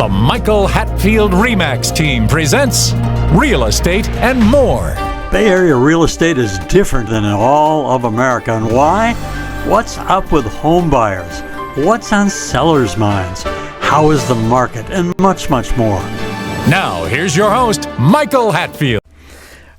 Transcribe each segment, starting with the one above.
The Michael Hatfield RE/MAX team presents Real Estate and More. Bay Area real estate is different than in all of America. And why? What's up with home buyers? What's on sellers' minds? How is the market? And much, much more. Now, here's your host, Michael Hatfield.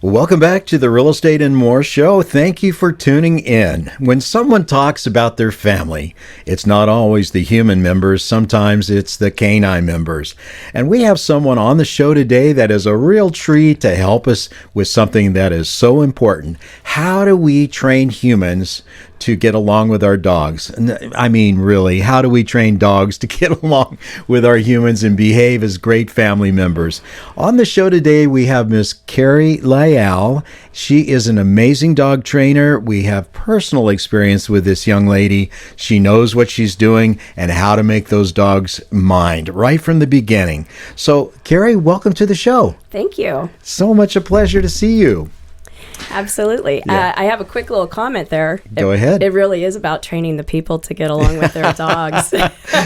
Welcome back to the Real Estate and More show. Thank you for tuning in. When someone talks about their family, it's not always the human members. Sometimes it's the canine members. And we have someone on the show today that is a real treat to help us with something that is so important. How do we train humans to get along with our dogs? I mean, really, how do we train dogs to get along with our humans and behave as great family members? On the show today, we have Miss Keri Lyall. She is an amazing dog trainer. We have personal experience with this young lady. She knows what she's doing and how to make those dogs mind right from the beginning. So, Keri, welcome to the show. Thank you. So much a pleasure to see you. Absolutely. Yeah. I have a quick little comment there. Go ahead. It really is about training the people to get along with their dogs.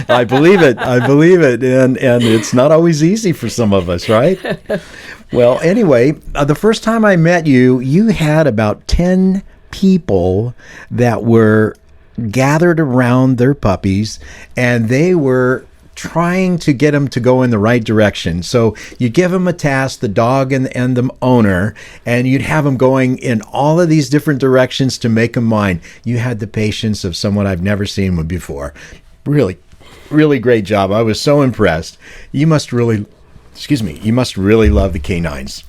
I believe it. And it's not always easy for some of us, right? Well, anyway, the first time I met you, you had about 10 people that were gathered around their puppies, and they were trying to get them to go in the right direction. So you give them a task, the dog and the owner, and you'd have them going in all of these different directions to make them mind. You had the patience of someone I've never seen before. Really, really great job. I was so impressed. You must really love the canines.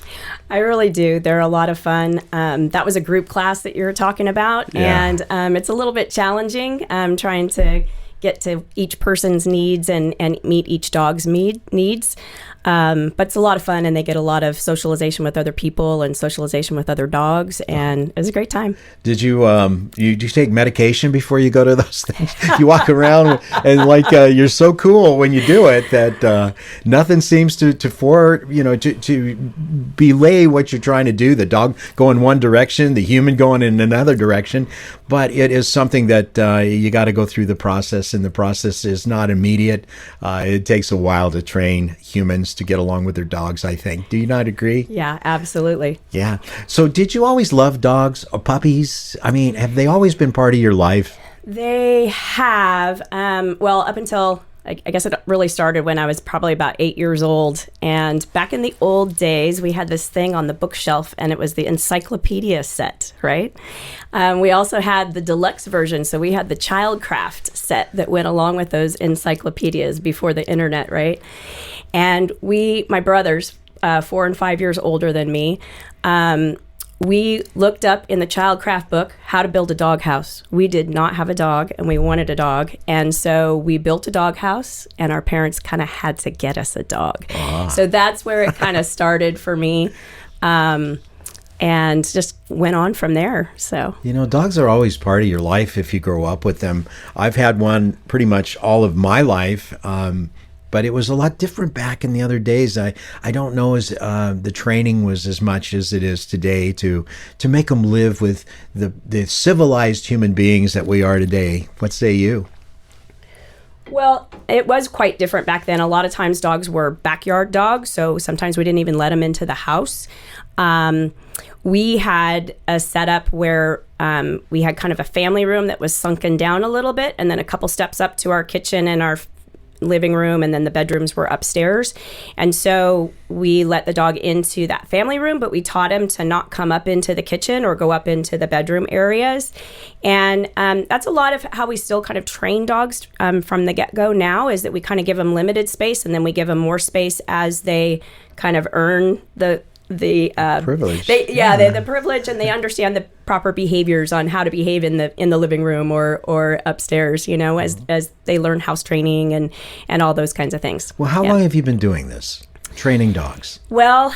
I really do. They're a lot of fun. That was a group class that you were talking about, Yeah. and it's a little bit challenging trying to get to each person's needs and meet each dog's needs. But it's a lot of fun, and they get a lot of socialization with other people and socialization with other dogs, and it was a great time. Did you you take medication before you go to those things? You walk around and you're so cool when you do it that nothing seems to belay what you're trying to do. The dog going one direction, the human going in another direction. But it is something that you got to go through the process, and the process is not immediate. It takes a while to train humans to get along with their dogs, I think. Do you not agree? Yeah, absolutely. Yeah. So did you always love dogs or puppies? I mean, have they always been part of your life? They have. Well, up until, I guess it really started when I was probably about 8 years old. And back in the old days, we had this thing on the bookshelf, and it was the encyclopedia set, right? We also had the deluxe version. So we had the Childcraft set that went along with those encyclopedias before the internet, right? And my brothers, 4 and 5 years older than me, we looked up in the Childcraft book how to build a doghouse. We did not have a dog, and we wanted a dog. And so we built a doghouse, and our parents kind of had to get us a dog. So that's where it kind of started for me, and just went on from there. So, dogs are always part of your life if you grow up with them. I've had one pretty much all of my life. But it was a lot different back in the other days. I don't know as the training was as much as it is today to make them live with the civilized human beings that we are today. What say you? Well, it was quite different back then. A lot of times dogs were backyard dogs, so sometimes we didn't even let them into the house. We had a setup where we had kind of a family room that was sunken down a little bit, and then a couple steps up to our kitchen and our living room, and then the bedrooms were upstairs. And so we let the dog into that family room, but we taught him to not come up into the kitchen or go up into the bedroom areas. And that's a lot of how we still kind of train dogs from the get-go now, is that we kind of give them limited space, and then we give them more space as they kind of earn the privilege. The privilege, and they understand the proper behaviors on how to behave in the living room or upstairs, as they learn house training and all those kinds of things. Well, how long have you been doing this, training dogs? Well,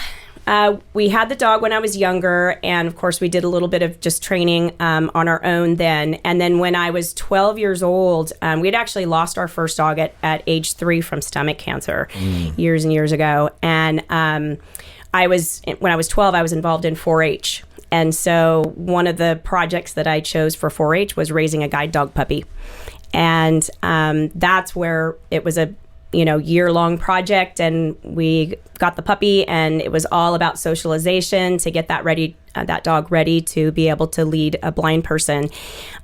we had the dog when I was younger, and of course we did a little bit of just training on our own then. And then when I was 12 years old, we had actually lost our first dog at age 3 from stomach cancer years and years ago. And when I was 12, I was involved in 4-H. And so one of the projects that I chose for 4-H was raising a guide dog puppy. And that's where it was a year-long project, and we got the puppy, and it was all about socialization to get that dog ready to be able to lead a blind person.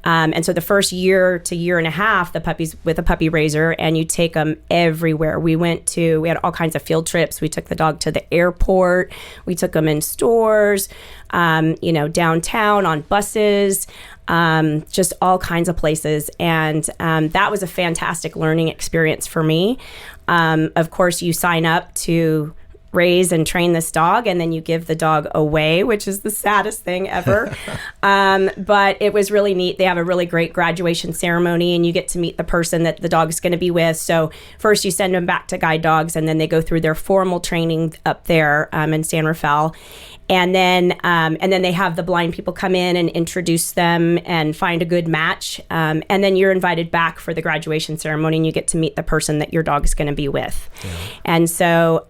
And so the first year to year and a half, the puppy's with a puppy raiser, and you take them everywhere. We had all kinds of field trips. We took the dog to the airport. We took them in stores, downtown on buses, just all kinds of places. And that was a fantastic learning experience for me. Of course, you sign up to raise and train this dog, and then you give the dog away, which is the saddest thing ever. But it was really neat. They have a really great graduation ceremony, and you get to meet the person that the dog's going to be with. So first you send them back to guide dogs, and then they go through their formal training up there in San Rafael. And then they have the blind people come in and introduce them and find a good match. And then you're invited back for the graduation ceremony, and you get to meet the person that your dog is going to be with. Yeah. And so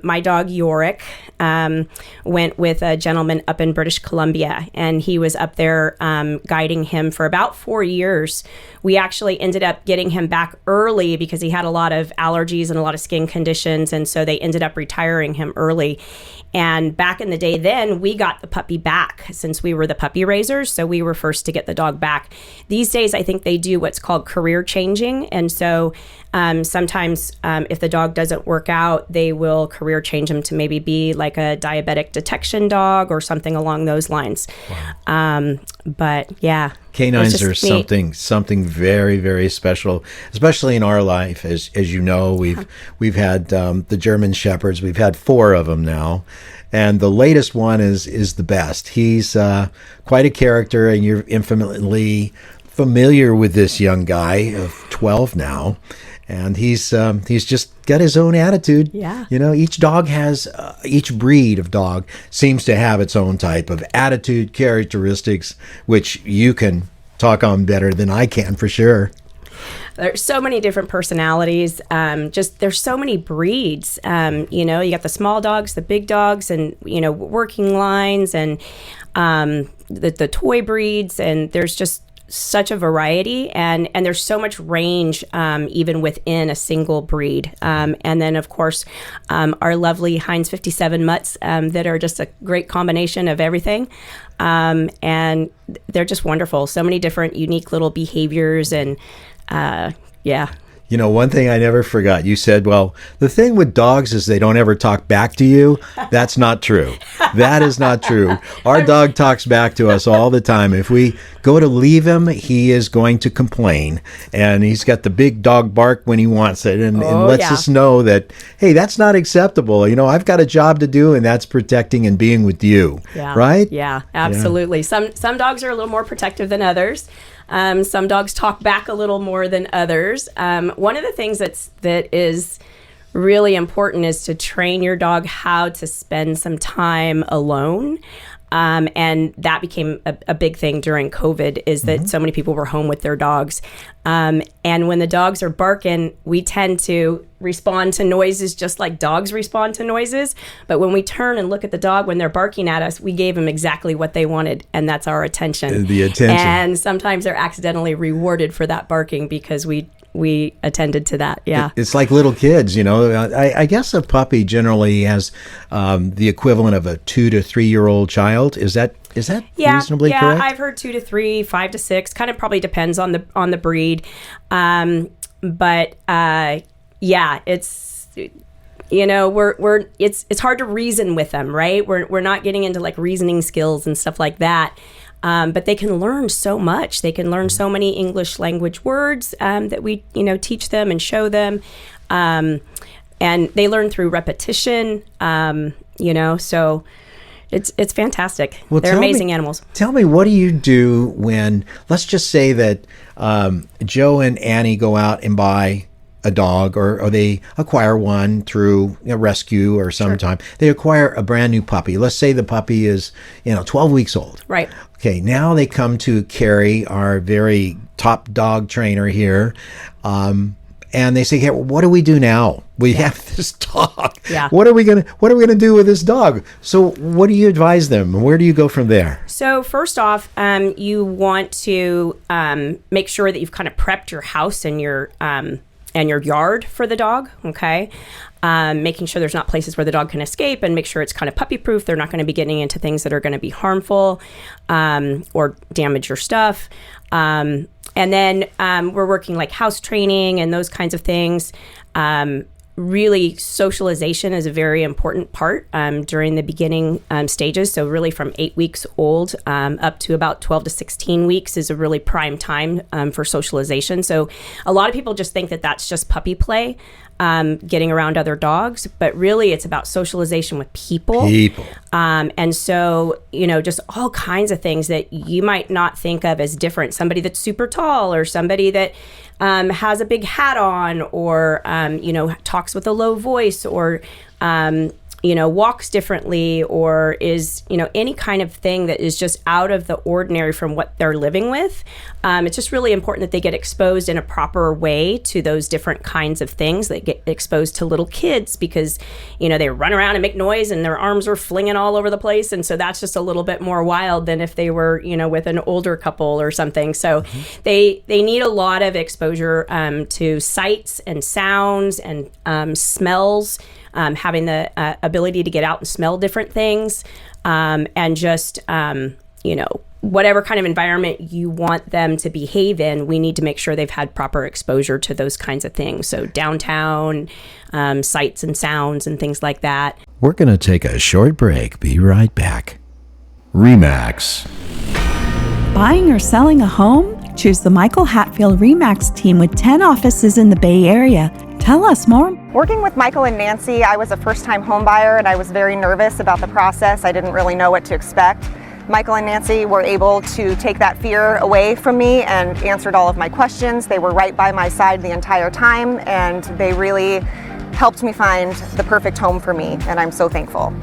my dog Yorick went with a gentleman up in British Columbia, and he was up there guiding him for about 4 years. We actually ended up getting him back early because he had a lot of allergies and a lot of skin conditions, and so they ended up retiring him early. And back in the day then, we got the puppy back since we were the puppy raisers, so we were first to get the dog back. These days, I think they do what's called career changing, and so sometimes if the dog doesn't work out, they will career change him to maybe be like a diabetic detection dog or something along those lines. Wow. But yeah. Canines are something very, very special, especially in our life. As you know, we've had the German Shepherds. We've had 4 of them now, and the latest one is the best. He's quite a character, and you're infinitely familiar with this young guy of 12 now. And he's just got his own attitude. Yeah. Each breed of dog seems to have its own type of attitude, characteristics, which you can talk on better than I can for sure. There's so many different personalities. There's so many breeds. You got the small dogs, the big dogs, and, working lines, and the toy breeds. And there's just such a variety, and there's so much range even within a single breed. And then, of course, our lovely Heinz 57 mutts that are just a great combination of everything. And they're just wonderful. So many different unique little behaviors, and yeah. One thing I never forgot, you said, well, the thing with dogs is they don't ever talk back to you. That's not true. That is not true. Our dog talks back to us all the time. If we go to leave him, he is going to complain. And he's got the big dog bark when he wants it, and lets us know that, hey, that's not acceptable. I've got a job to do, and that's protecting and being with you. Yeah. Right? Yeah, absolutely. Yeah. Some dogs are a little more protective than others. Some dogs talk back a little more than others. One of the things that is really important is to train your dog how to spend some time alone. And that became a big thing during COVID, is that so many people were home with their dogs. And when the dogs are barking, we tend to respond to noises just like dogs respond to noises. But when we turn and look at the dog when they're barking at us, we gave them exactly what they wanted, and that's our attention. The attention. And sometimes they're accidentally rewarded for that barking because we attended to that. Yeah. It's like little kids, I guess a puppy generally has the equivalent of a 2 to 3 year old child. Is that reasonably correct? Yeah, I've heard 2 to 3, 5 to 6. Kind of probably depends on the breed. But it's it's hard to reason with them, right? We're not getting into like reasoning skills and stuff like that. But they can learn so much. They can learn so many English language words that we, teach them and show them. And they learn through repetition, so it's fantastic. Well, they're amazing animals. Tell me, what do you do when, let's just say that Joe and Annie go out and buy a dog, or they acquire one through a rescue, or sometime they acquire a brand new puppy. Let's say the puppy is 12 weeks old. Right. Okay, now they come to Keri, our very top dog trainer here, and they say, "Hey, what do we do now? We have this dog. Yeah. What are we gonna do with this dog?" So, what do you advise them? Where do you go from there? So, first off, you want to make sure that you've kind of prepped your house and your and your yard for the dog. Okay. Making sure there's not places where the dog can escape, and make sure it's kind of puppy proof. They're not going to be getting into things that are going to be harmful or damage your stuff. And then we're working like house training and those kinds of things. Really, socialization is a very important part during the beginning stages. So really from 8 weeks old up to about 12 to 16 weeks is a really prime time for socialization. So a lot of people just think that that's just puppy play, getting around other dogs, but really it's about socialization with people. And so, just all kinds of things that you might not think of as different. Somebody that's super tall, or somebody that has a big hat on, or, talks with a low voice, or, walks differently, or is, any kind of thing that is just out of the ordinary from what they're living with. It's just really important that they get exposed in a proper way to those different kinds of things. They get exposed to little kids because, they run around and make noise and their arms are flinging all over the place. And so that's just a little bit more wild than if they were, with an older couple or something. So they need a lot of exposure to sights and sounds and smells. Having the ability to get out and smell different things, and just, whatever kind of environment you want them to behave in, we need to make sure they've had proper exposure to those kinds of things. So downtown, sights and sounds and things like that. We're going to take a short break. Be right back. RE/MAX. Buying or selling a home? Choose the Michael Hatfield RE/MAX team with 10 offices in the Bay Area. Tell us more. Working with Michael and Nancy, I was a first-time home buyer and I was very nervous about the process. I didn't really know what to expect. Michael and Nancy were able to take that fear away from me and answered all of my questions. They were right by my side the entire time, and they really helped me find the perfect home for me, and I'm so thankful.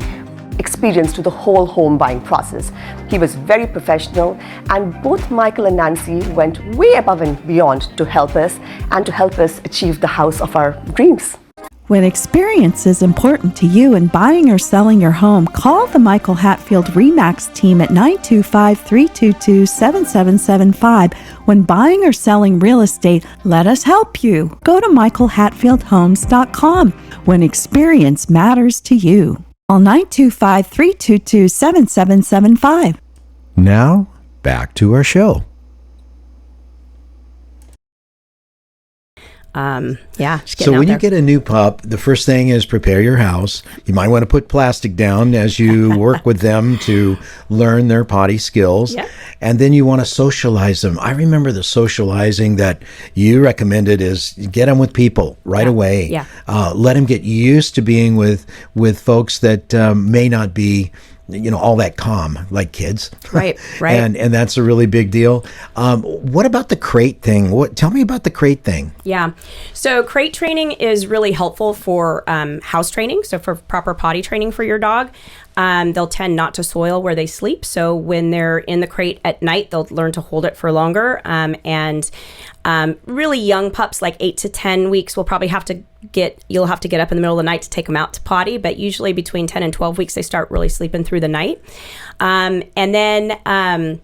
Experience to the whole home buying process. He was very professional, and both Michael and Nancy went way above and beyond to help us and to help us achieve the house of our dreams. When experience is important to you in buying or selling your home, call the Michael Hatfield RE/MAX team at 925-322-7775. When buying or selling real estate, let us help you. Go to michaelhatfieldhomes.com when experience matters to you. Call 925-322-7775. Now, back to our show. So when you get a new pup, the first thing is prepare your house. You might want to put plastic down as you work with them to learn their potty skills. Yep. And then you want to socialize them. I remember the socializing that you recommended is get them with people right away. Yeah. Let them get used to being with folks that may not be all that calm like kids. Right. and that's a really big deal. What about the crate thing? Tell me about the crate thing. Yeah. So crate training is really helpful for house training. So for proper potty training for your dog. They'll tend not to soil where they sleep. So when they're in the crate at night, they'll learn to hold it for longer. And really young pups, like 8 to 10 weeks, you'll have to get up in the middle of the night to take them out to potty. But usually between 10 and 12 weeks, they start really sleeping through the night. And then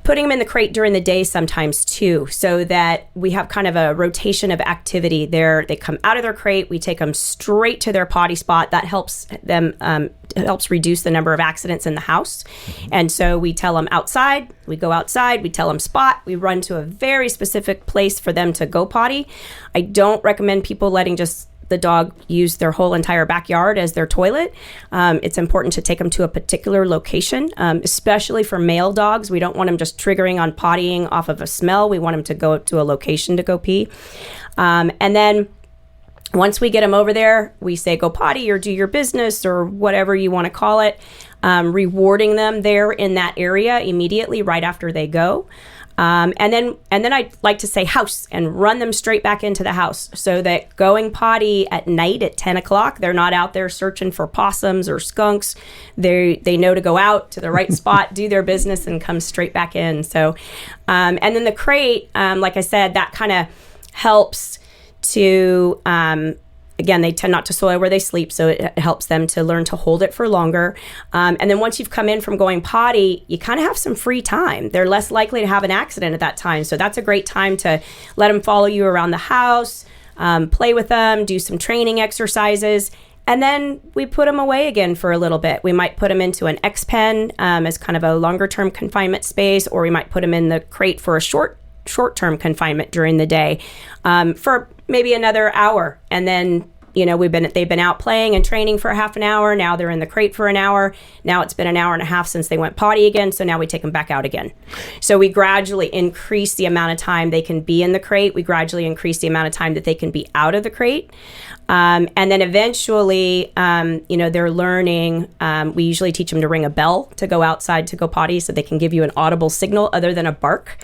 putting them in the crate during the day sometimes too, so that we have kind of a rotation of activity there. They come out of their crate, we take them straight to their potty spot. That helps them, helps reduce the number of accidents in the house. And so we tell them outside, we go outside, we tell them spot, we run to a very specific place for them to go potty. I don't recommend people letting just the dog use their whole entire backyard as their toilet. It's important to take them to a particular location, especially for male dogs. We don't want them just triggering on pottying off of a smell. We want them to go to a location to go pee. And then once we get them over there, we say go potty or do your business or whatever you want to call it, rewarding them there in that area immediately right after they go. And then I like to say house and run them straight back into the house so that going potty at night at 10 o'clock, they're not out there searching for possums or skunks. They know to go out to the right spot, do their business, and come straight back in. So, and then the crate, like I said, that kind of helps to again, they tend not to soil where they sleep, so it helps them to learn to hold it for longer. And then once you've come in from going potty, you kind of have some free time. They're less likely to have an accident at that time. So that's a great time to let them follow you around the house, play with them, do some training exercises. And then we put them away again for a little bit. We might put them into an X pen as kind of a longer term confinement space, or we might put them in the crate for a short-term confinement during the day for maybe another hour. And then, they've been out playing and training for half an hour. Now they're in the crate for an hour. Now it's been an hour and a half since they went potty again. So now we take them back out again. So we gradually increase the amount of time they can be in the crate. We gradually increase the amount of time that they can be out of the crate. And then eventually, they're learning. We usually teach them to ring a bell to go outside to go potty, so they can give you an audible signal other than a bark.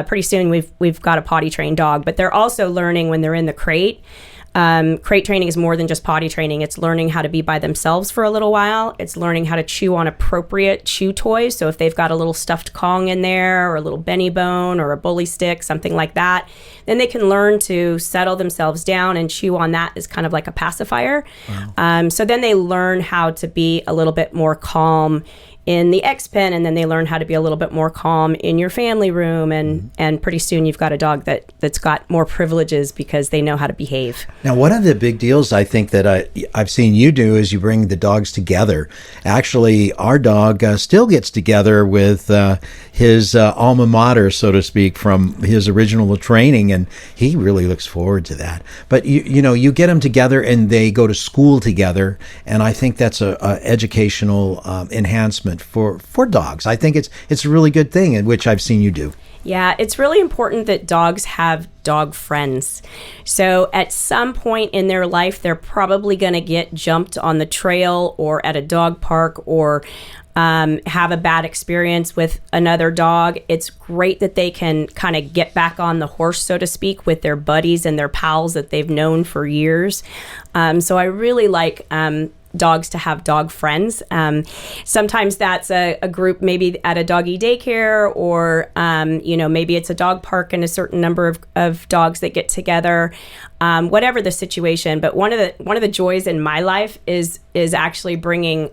Pretty soon we've got a potty trained dog, but they're also learning when they're in the crate. Crate training is more than just potty training. It's learning how to be by themselves for a little while. It's learning how to chew on appropriate chew toys. So if they've got a little stuffed Kong in there, or a little Benny Bone, or a bully stick, something like that, then they can learn to settle themselves down and chew on that as kind of like a pacifier. Wow. So then they learn how to be a little bit more calm in the X pen, and then they learn how to be a little bit more calm in your family room, and pretty soon you've got a dog that's got more privileges because they know how to behave. Now, one of the big deals I think that I've seen you do is you bring the dogs together. Actually, our dog still gets together with his alma mater, so to speak, from his original training, and he really looks forward to that. But you get them together and they go to school together, and I think that's a educational enhancement for dogs. I think it's a really good thing, which I've seen you do. Yeah, it's really important that dogs have dog friends. So at some point in their life, they're probably going to get jumped on the trail or at a dog park, or have a bad experience with another dog. It's great that they can kind of get back on the horse, so to speak, with their buddies and their pals that they've known for years. So I really like dogs to have dog friends. Sometimes that's a group maybe at a doggy daycare, or maybe it's a dog park and a certain number of dogs that get together. Whatever the situation, but one of the joys in my life is actually bringing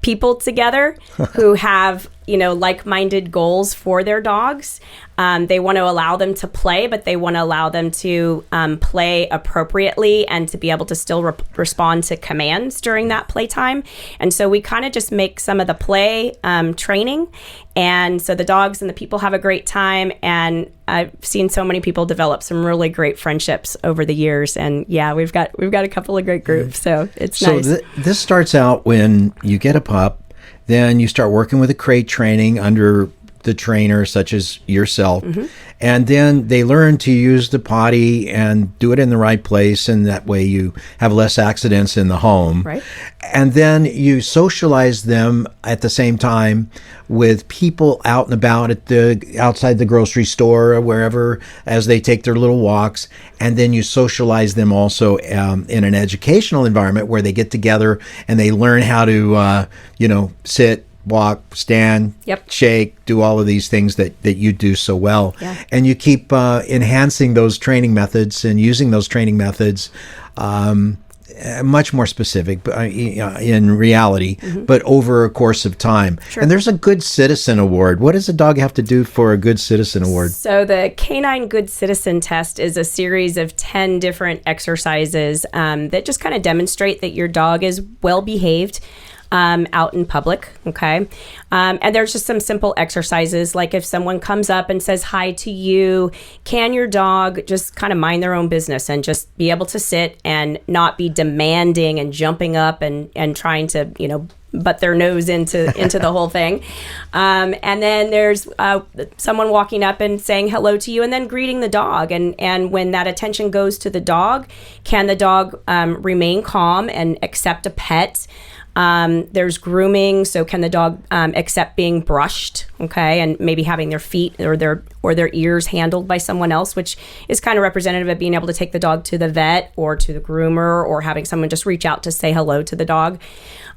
people together who have like-minded goals for their dogs. They want to allow them to play, but they want to allow them to play appropriately and to be able to still respond to commands during that playtime. And so we kind of just make some of the play training, and so the dogs and the people have a great time. And I've seen so many people develop some really great friendships over the years. And yeah, we've got a couple of great groups, so it's nice. So this starts out when you get a pup. Then you start working with a crate training under the trainer, such as yourself. Mm-hmm. And then they learn to use the potty and do it in the right place. And that way you have less accidents in the home. Right. And then you socialize them at the same time with people out and about outside the grocery store or wherever, as they take their little walks. And then you socialize them also in an educational environment where they get together and they learn how to, sit, walk, stand, yep, shake, do all of these things that you do so well. Yeah. And you keep enhancing those training methods and using those training methods much more specific in reality, mm-hmm, but over a course of time. Sure. And there's a Good Citizen Award. What does a dog have to do for a Good Citizen Award? So the Canine Good Citizen Test is a series of 10 different exercises that just kind of demonstrate that your dog is well behaved out in public, okay? And there's just some simple exercises, like if someone comes up and says hi to you, can your dog just kind of mind their own business and just be able to sit and not be demanding and jumping up and trying to, butt their nose into the whole thing. And then there's someone walking up and saying hello to you and then greeting the dog. And when that attention goes to the dog, can the dog remain calm and accept a pet? There's grooming, so can the dog accept being brushed, okay, and maybe having their feet or their ears handled by someone else, which is kind of representative of being able to take the dog to the vet or to the groomer, or having someone just reach out to say hello to the dog.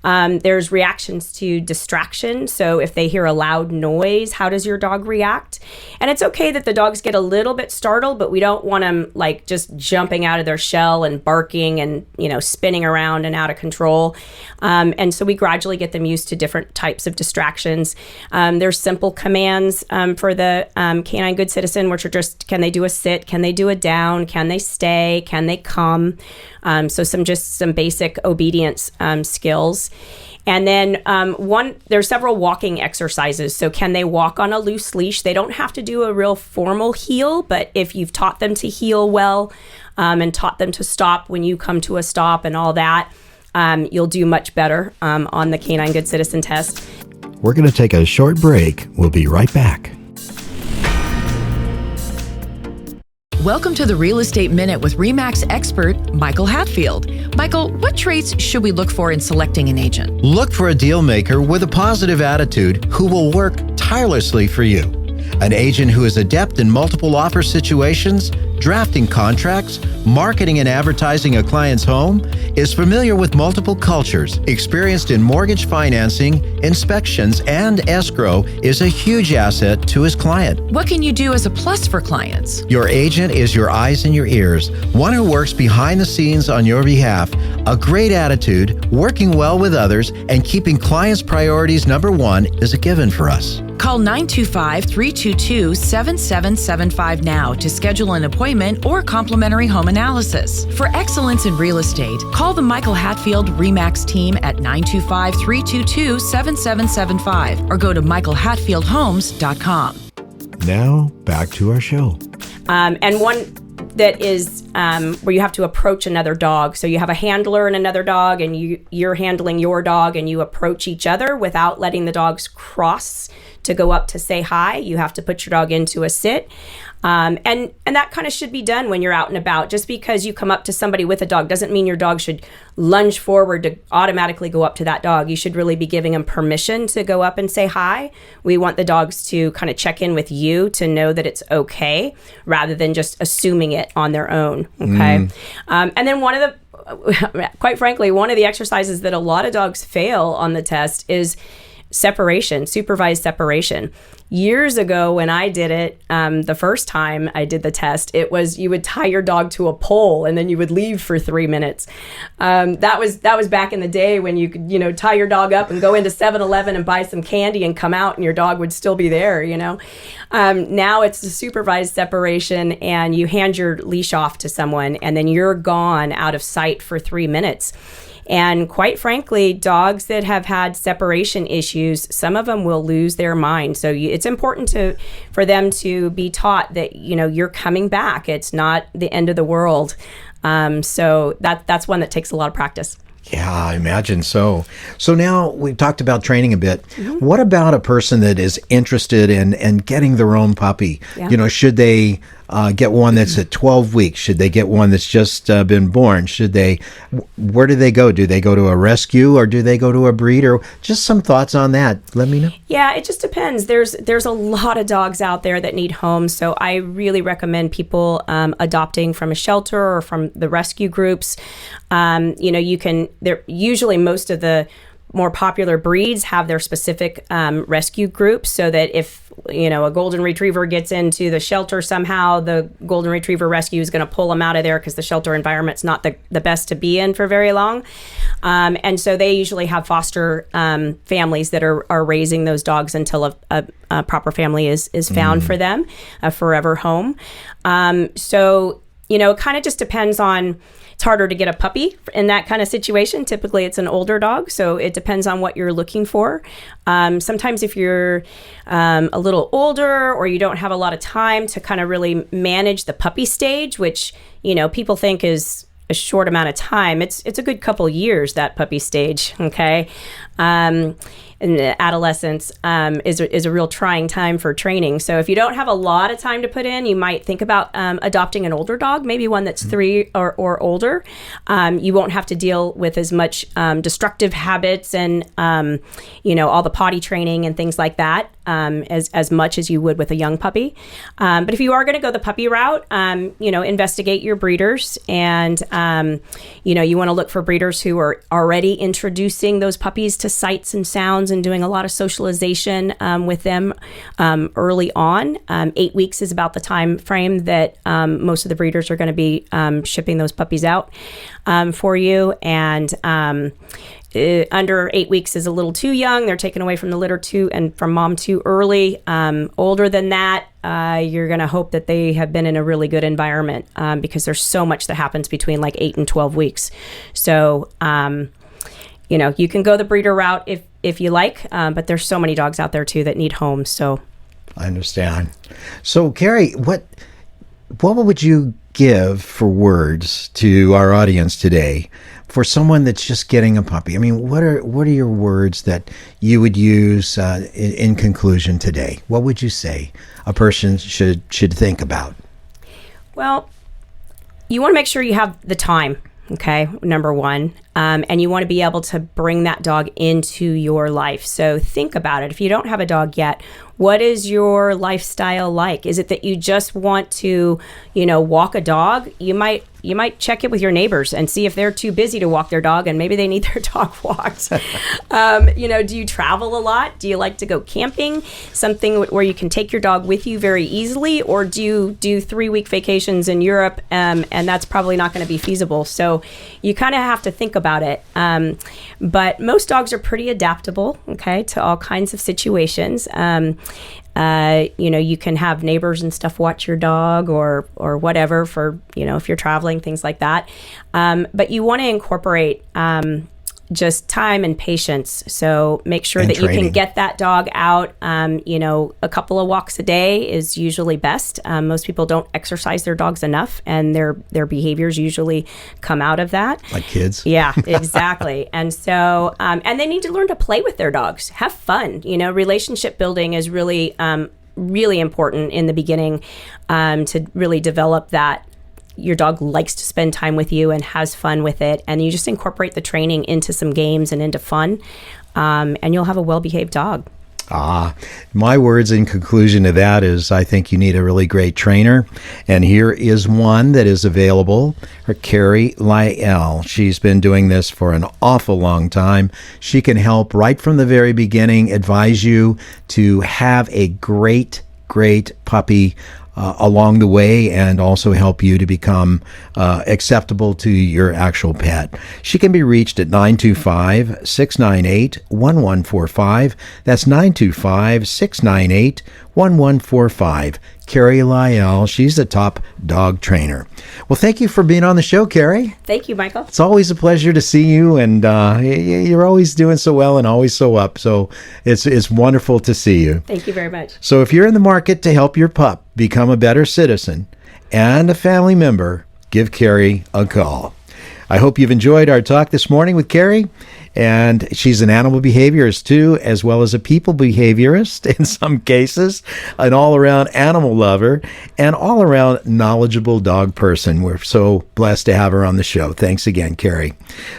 There's reactions to distraction. So if they hear a loud noise, how does your dog react? And it's okay that the dogs get a little bit startled, but we don't want them like just jumping out of their shell and barking and, spinning around and out of control. And so we gradually get them used to different types of distractions. There's simple commands for the canine good citizen, which are just, can they do a sit? Can they do a down? Can they stay? Can they come? So some basic obedience skills. And then there's several walking exercises. So can they walk on a loose leash? They don't have to do a real formal heel, but if you've taught them to heel well and taught them to stop when you come to a stop and all that, you'll do much better on the Canine Good Citizen test. We're going to take a short break. We'll be right back. Welcome to the Real Estate Minute with RE/MAX expert Michael Hatfield. Michael, what traits should we look for in selecting an agent? Look for a deal maker with a positive attitude who will work tirelessly for you. An agent who is adept in multiple offer situations, drafting contracts, marketing and advertising a client's home, is familiar with multiple cultures, experienced in mortgage financing, inspections, and escrow, is a huge asset to his client. What can you do as a plus for clients? Your agent is your eyes and your ears, one who works behind the scenes on your behalf. A great attitude, working well with others, and keeping clients' priorities number one is a given for us. Call 925-322-7775 now to schedule an appointment or complimentary home analysis. For excellence in real estate, call the Michael Hatfield RE/MAX team at 925-322-7775 or go to michaelhatfieldhomes.com. Now, back to our show. And one that is where you have to approach another dog. So you have a handler and another dog, and you're handling your dog, and you approach each other without letting the dogs cross to go up to say hi. You have to put your dog into a sit. And that kind of should be done when you're out and about. Just because you come up to somebody with a dog doesn't mean your dog should lunge forward to automatically go up to that dog. You should really be giving them permission to go up and say hi. We want the dogs to kind of check in with you to know that it's okay, rather than just assuming it on their own. Okay. And then quite frankly, one of the exercises that a lot of dogs fail on the test is separation, supervised separation. Years ago when I did it, the first time I did the test, it was you would tie your dog to a pole and then you would leave for 3 minutes. That was back in the day when you could, tie your dog up and go into 7-Eleven and buy some candy and come out and your dog would still be there, Now it's a supervised separation, and you hand your leash off to someone and then you're gone out of sight for 3 minutes. And quite frankly, dogs that have had separation issues, some of them will lose their mind. So it's important for them to be taught that, you're coming back. It's not the end of the world. So that's one that takes a lot of practice. Yeah, I imagine so. So now we've talked about training a bit. Mm-hmm. What about a person that is interested in getting their own puppy? Yeah. Should they get one that's at 12 weeks? Should they get one that's just been born? Where do they go? Do they go to a rescue or do they go to a breeder? Just some thoughts on that. Let me know. Yeah, it just depends. There's a lot of dogs out there that need homes. So I really recommend people adopting from a shelter or from the rescue groups. Usually most of the more popular breeds have their specific rescue groups, so that if a golden retriever gets into the shelter somehow, the golden retriever rescue is going to pull them out of there because the shelter environment's not the best to be in for very long. And so they usually have foster families that are raising those dogs until a proper family is found for them, a forever home. So it kind of just depends on. It's harder to get a puppy in that kind of situation. Typically, it's an older dog, so it depends on what you're looking for. Sometimes if you're a little older or you don't have a lot of time to kind of really manage the puppy stage, which, people think is a short amount of time. It's a good couple years, that puppy stage, okay? in the adolescence is a real trying time for training. So if you don't have a lot of time to put in, you might think about adopting an older dog, maybe one that's 3 or older. You won't have to deal with as much destructive habits and all the potty training and things like that as much as you would with a young puppy. But if you are going to go the puppy route, investigate your breeders, and you want to look for breeders who are already introducing those puppies to sights and sounds and doing a lot of socialization with them early on. 8 weeks is about the time frame that most of the breeders are going to be shipping those puppies out for you. And under 8 weeks is a little too young. They're taken away from the litter and from mom too early. Older than that, you're going to hope that they have been in a really good environment because there's so much that happens between like 8 and 12 weeks. So, you can go the breeder route if you like, but there's so many dogs out there too that need homes. So I understand. So, Keri, what would you give for words to our audience today for someone that's just getting a puppy? I mean, what are your words that you would use in conclusion today? What would you say a person should think about? Well, you want to make sure you have the time. Okay, number one. And you want to be able to bring that dog into your life. So think about it. If you don't have a dog yet, what is your lifestyle like? Is it that you just want to, walk a dog? You might check it with your neighbors and see if they're too busy to walk their dog and maybe they need their dog walked. Do you travel a lot? Do you like to go camping? Something where you can take your dog with you very easily? Or do you do 3-week vacations in Europe and that's probably not going to be feasible? So you kind of have to think about it. But most dogs are pretty adaptable, okay, to all kinds of situations. You can have neighbors and stuff watch your dog or whatever for, if you're traveling, things like that. But you want to incorporate just time and patience. So make sure that training. You can get that dog out. A couple of walks a day is usually best. Most people don't exercise their dogs enough, and their behaviors usually come out of that. Like kids. Yeah, exactly. And so, and they need to learn to play with their dogs, have fun. Relationship building is really, really important in the beginning to really develop that. Your dog likes to spend time with you and has fun with it, and you just incorporate the training into some games and into fun, and you'll have a well-behaved dog. My words in conclusion to that is I think you need a really great trainer, and here is one that is available, Keri Lyall. She's been doing this for an awful long time. She can help right from the very beginning, advise you to have a great puppy along the way, and also help you to become acceptable to your actual pet. She can be reached at 925-698-1145. That's 925-698-1145. Keri Lyall, she's the top dog trainer. Well, thank you for being on the show, Keri. Thank you, Michael. It's always a pleasure to see you, and you're always doing so well and always so up. So it's wonderful to see you. Thank you very much. So if you're in the market to help your pup become a better citizen and a family member, give Keri a call. I hope you've enjoyed our talk this morning with Keri. And she's an animal behaviorist too, as well as a people behaviorist in some cases, an all-around animal lover, and all-around knowledgeable dog person. We're so blessed to have her on the show. Thanks again, Keri.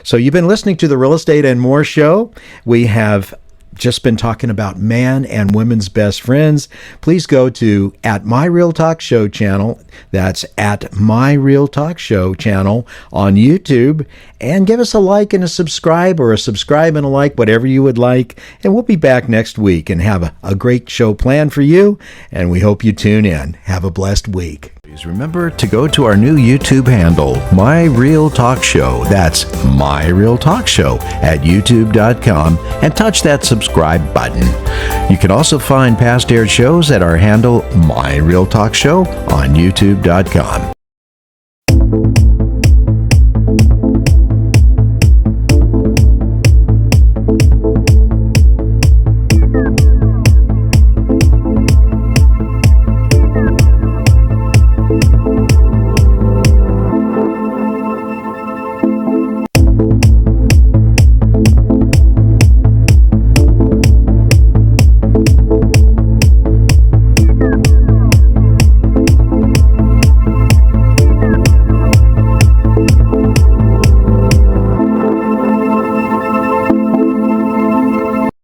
So you've been listening to the Real Estate and More show. We have just been talking about man and women's best friends. Please go to @MyRealTalkShow channel. That's @MyRealTalkShow channel on YouTube, and give us a like and a subscribe, or a subscribe and a like, whatever you would like. And we'll be back next week and have a great show planned for you. And we hope you tune in. Have a blessed week. Please remember to go to our new YouTube handle, My Real Talk Show. That's My Real Talk Show at youtube.com, and touch that subscribe button. You can also find past aired shows at our handle, My Real Talk Show, on youtube.com.